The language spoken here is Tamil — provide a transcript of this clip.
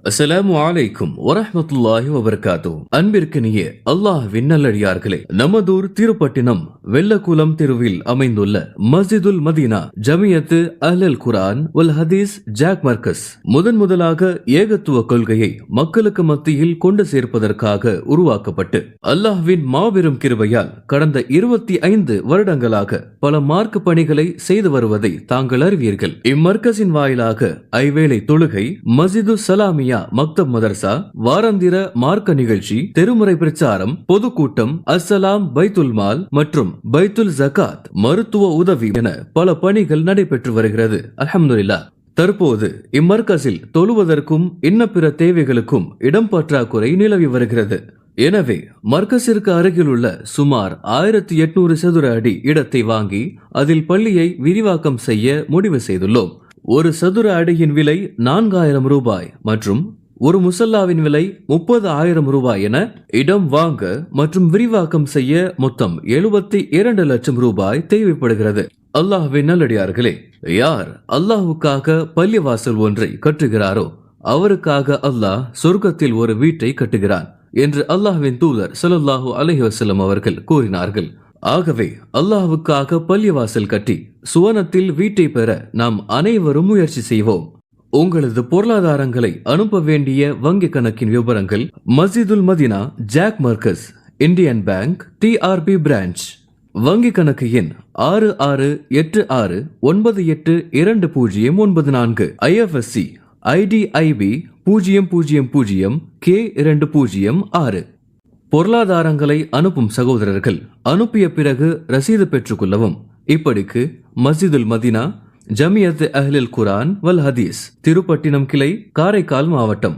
அஸ்ஸலாமு அலைக்கும் வரஹ்மத்துல்லாஹி வபரகாத்துஹு. அன்பிற்கினிய அல்லாஹ்வின் நல்லடியார்களே, நமதூர் திருப்பட்டினம் வெள்ளக்குளம் தெருவில் அமைந்துள்ள மஸ்ஜிதுல் மதீனா ஜமியத்து அஹ்லல் குர்ஆன் வல் ஹதீஸ் ஜாக் மர்கஸ் முதலாக ஏகத்துவ கொள்கையை மக்களுக்கு மத்தியில் கொண்டு சேர்ப்பதற்காக உருவாக்கப்பட்டு அல்லாஹ்வின் மாபெரும் கிருபையால் கடந்த 25 வருடங்களாக பல மார்க்க பணிகளை செய்து வருவதை தாங்கள் அறிவீர்கள். இம்மர்கஸின் வாயிலாக ஐவேளை தொழுகை, மஸ்ஜிது சலாமியா மக்தப் மதர்சா, வாராந்திர மார்க்க நிகழ்ச்சி, தெருமுறை பிரச்சாரம், பொதுக்கூட்டம், அஸ்ஸலாம் பைத்துல் மால் மற்றும் பைத்துல் ஜகாத், மருத்துவ உதவி என பல பணிகள் நடைபெற்று வருகிறது. அல்ஹம்துலில்லாஹ். தற்போது இம்மர்கஸில் தொழுவதற்கும் இன்ன பிற தேவைகளுக்கும் இடம் பற்றாக்குறை நிலவி வருகிறது. எனவே மர்கஸிற்கு அருகிலுள்ள சுமார் 1800 சதுர அடி இடத்தை வாங்கி அதில் பள்ளியை விரிவாக்கம் செய்ய முடிவு செய்துள்ளோம். ஒரு சதுர அடியின் விலை 4000 ரூபாய் மற்றும் ஒரு முசல்லாவின் விலை 30,000 ரூபாய் என இடம் வாங்க மற்றும் விரிவாக்கம் செய்ய மொத்தம் 72 லட்சம் ரூபாய் தேவைப்படுகிறது. அல்லாஹ்வின் நல்லடியார்களே, யார் அல்லாஹ்வுக்காக பள்ளிவாசல் ஒன்றை கட்டுகிறாரோ அவருக்காக அல்லாஹ் சொர்க்கத்தில் ஒரு வீட்டை கட்டுகிறான் என்று அல்லாஹ்வின் தூதர் ஸல்லல்லாஹு அலைஹி வஸல்லம் அவர்கள் கூறினார்கள். ஆகவே அல்லாஹ்வுக்காக பள்ளிவாசல் கட்டி சுவனத்தில் வீட்டை பெற நாம் அனைவரும் முயற்சி செய்வோம். உங்களது பொருளாதாரங்களை அனுப்ப வேண்டிய வங்கி கணக்கின் விவரங்கள்: Masjidul Madina JAQH Markaz, Indian bank, TRB branch. வங்கி கணக்கு எண் 6686982094. IFSC IDIB 0000K206. பொருளாதாரங்களை அனுப்பும் சகோதரர்கள் அனுப்பிய பிறகு ரசீது பெற்றுக் கொள்ளவும். இப்படிக்கு மஸ்ஜிதுல் மதீனா ஜமியத் அஹ்லில் குர்ஆன் வல் ஹதீஸ், திருப்பட்டினம் கிளை, காரைக்கால் மாவட்டம்.